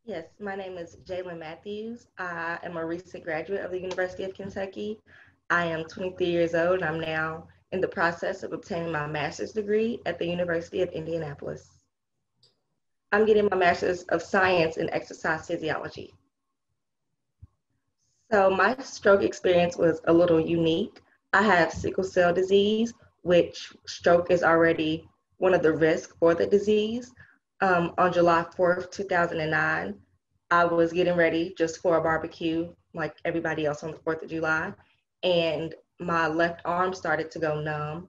Yes, my name is Jalen Matthews. I am a recent graduate of the University of Kentucky. I am 23 years old and I'm now in the process of obtaining my master's degree at the University of Indianapolis. I'm getting my master's of science in exercise physiology. So my stroke experience was a little unique. I have sickle cell disease, which stroke is already one of the risks for the disease. On July 4th, 2009, I was getting ready just for a barbecue, like everybody else on the 4th of July, and my left arm started to go numb,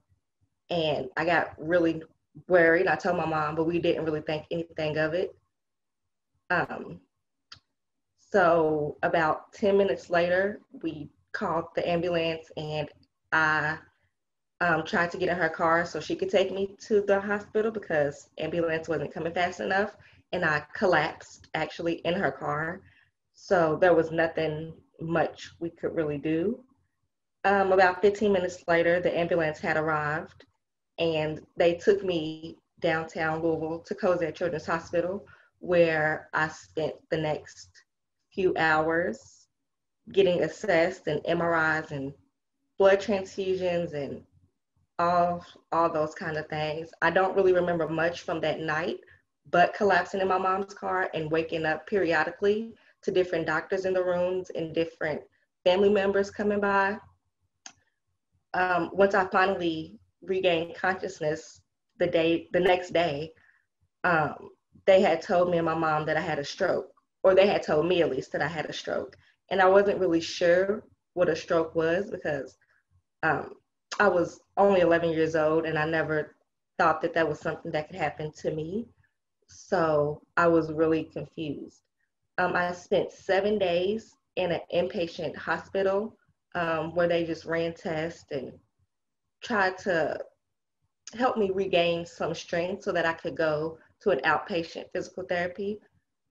and I got really worried. I told my mom, but we didn't really think anything of it. Um, so about 10 minutes later, we called the ambulance and I tried to get in her car so she could take me to the hospital because ambulance wasn't coming fast enough. And I collapsed actually in her car. So there was nothing much we could really do. About 15 minutes later, the ambulance had arrived and they took me downtown Louisville to Cozad Children's Hospital, where I spent the next few hours getting assessed and MRIs and blood transfusions and all those kind of things. I don't really remember much from that night, but collapsing in my mom's car and waking up periodically to different doctors in the rooms and different family members coming by. Once I finally regained consciousness the next day, um, they had told me and my mom that I had a stroke, or they had told me at least that I had a stroke. And I wasn't really sure what a stroke was because um, I was only 11 years old and I never thought that that was something that could happen to me. So I was really confused. I spent 7 days in an inpatient hospital where they just ran tests and tried to help me regain some strength so that I could go to an outpatient physical therapy.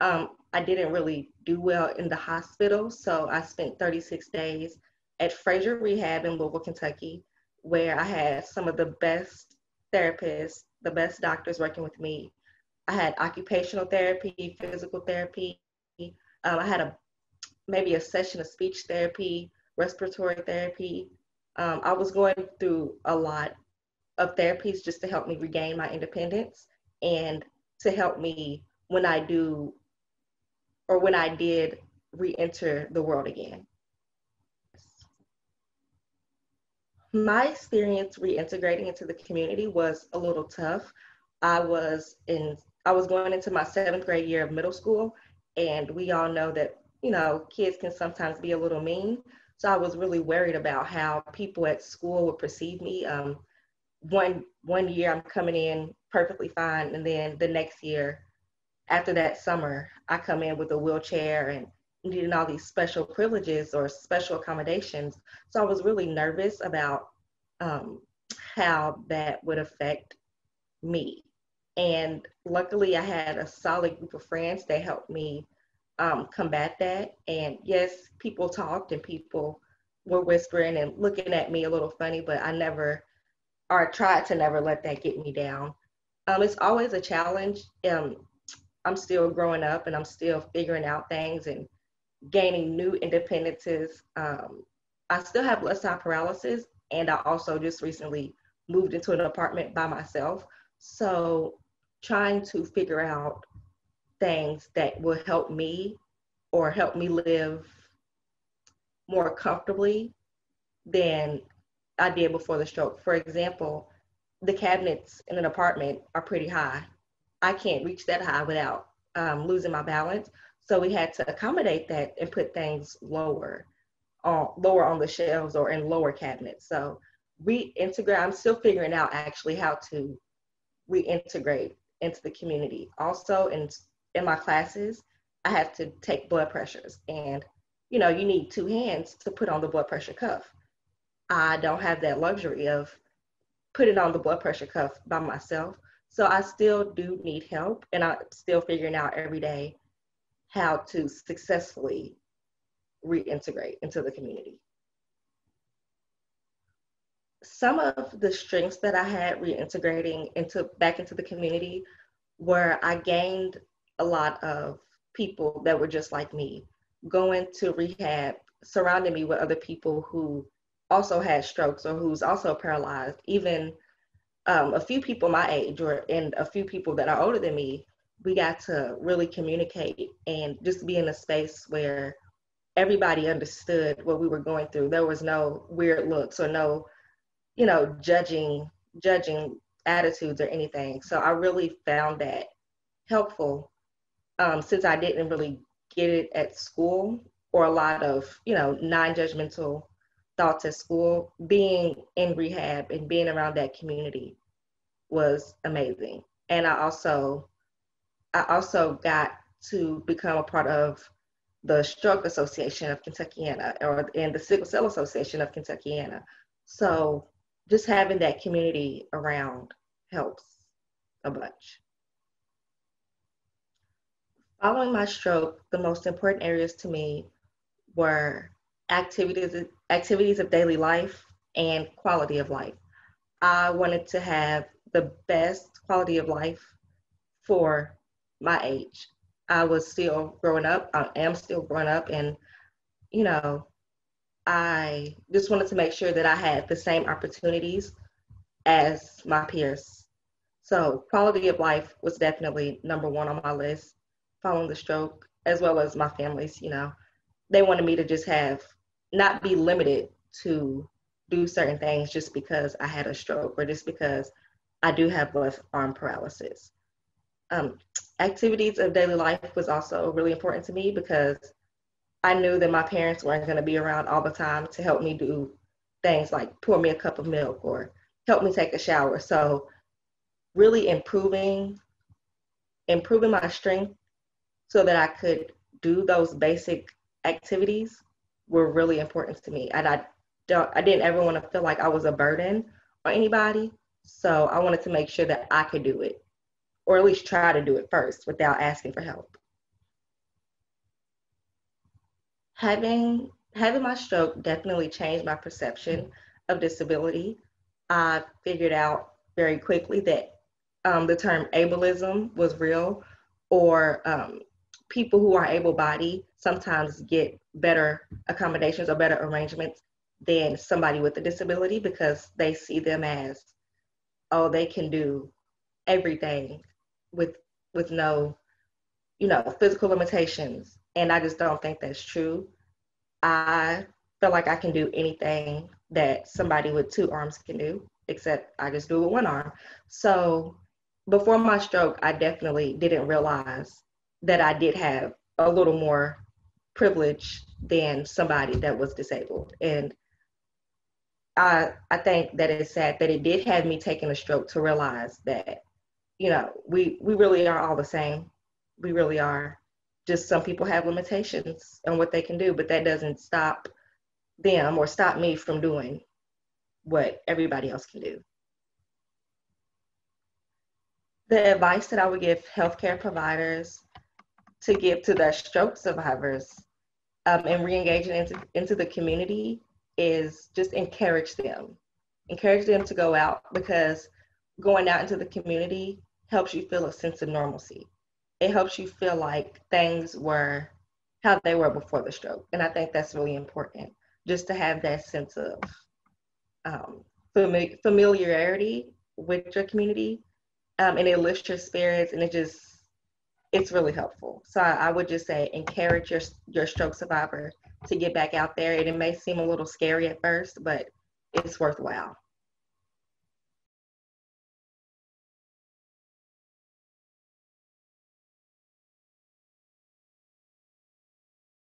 I didn't really do well in the hospital, so I spent 36 days at Fraser Rehab in Louisville, Kentucky, where I had some of the best therapists, the best doctors working with me. I had occupational therapy, physical therapy. I had maybe a session of speech therapy, respiratory therapy. I was going through a lot of therapies just to help me regain my independence and to help me when I do or when I did re-enter the world again. My experience reintegrating into the community was a little tough. I was in I was going into my 7th grade year of middle school, and we all know that kids can sometimes be a little mean. So I was really worried about how people at school would perceive me. One year I'm coming in perfectly fine, and then the next year after that summer, I come in with a wheelchair and needing all these special privileges or special accommodations. So I was really nervous about um, how that would affect me. And luckily, I had a solid group of friends that helped me combat that. And yes, people talked and people were whispering and looking at me a little funny, but I never, or tried to never let that get me down. It's always a challenge. I'm still growing up and I'm still figuring out things and gaining new independences. I still have left side paralysis, and I also just recently moved into an apartment by myself. So, trying to figure out things that will help me or help me live more comfortably than I did before the stroke. For example, the cabinets in an apartment are pretty high. I can't reach that high without losing my balance. So we had to accommodate that and put things lower on the shelves or in lower cabinets. So reintegrate. I'm still figuring out actually how to reintegrate into the community. Also, in my classes, I have to take blood pressures, and you need two hands to put on the blood pressure cuff. I don't have that luxury of putting on the blood pressure cuff by myself. So I still do need help, and I'm still figuring out every day how to successfully reintegrate into the community. Some of the strengths that I had reintegrating into back into the community were I gained a lot of people that were just like me, going to rehab, surrounding me with other people who also had strokes or who's also paralyzed, even a few people my age and a few people that are older than me. We got to really communicate and just be in a space where everybody understood what we were going through. There was no weird looks or no, judging attitudes or anything. So I really found that helpful, since I didn't really get it at school, or a lot of, non-judgmental thoughts at school. Being in rehab and being around that community was amazing. And I also got to become a part of the Stroke Association of Kentuckiana, and the Sickle Cell Association of Kentuckiana. So just having that community around helps a bunch. Following my stroke, the most important areas to me were activities of daily life and quality of life. I wanted to have the best quality of life for my age. I was still growing up. I am still growing up, and you know, I just wanted to make sure that I had the same opportunities as my peers. So quality of life was definitely number one on my list following the stroke, as well as my families. They wanted me to just not be limited to do certain things just because I had a stroke or just because I do have left arm paralysis. Um, Activities of daily life was also really important to me because I knew that my parents weren't going to be around all the time to help me do things like pour me a cup of milk or help me take a shower. So really improving my strength so that I could do those basic activities were really important to me. And I didn't ever want to feel like I was a burden on anybody. So I wanted to make sure that I could do it, or at least try to do it first without asking for help. Having my stroke definitely changed my perception of disability. I figured out very quickly that the term ableism was real, or people who are able-bodied sometimes get better accommodations or better arrangements than somebody with a disability because they see them as, oh, they can do everything with no, physical limitations. And I just don't think that's true. I feel like I can do anything that somebody with two arms can do, except I just do it with one arm. So before my stroke, I definitely didn't realize that I did have a little more privilege than somebody that was disabled. And I think that it's sad that it did have me taking a stroke to realize that, we really are all the same. We really are. Just some people have limitations on what they can do, but that doesn't stop them or stop me from doing what everybody else can do. The advice that I would give healthcare providers to give to the stroke survivors, and re-engaging into the community, is just encourage them. Encourage them to go out, because going out into the community helps you feel a sense of normalcy. It helps you feel like things were how they were before the stroke. And I think that's really important, just to have that sense of familiarity with your community, and it lifts your spirits, and it's really helpful. So I would just say encourage your stroke survivor to get back out there. And it may seem a little scary at first, but it's worthwhile.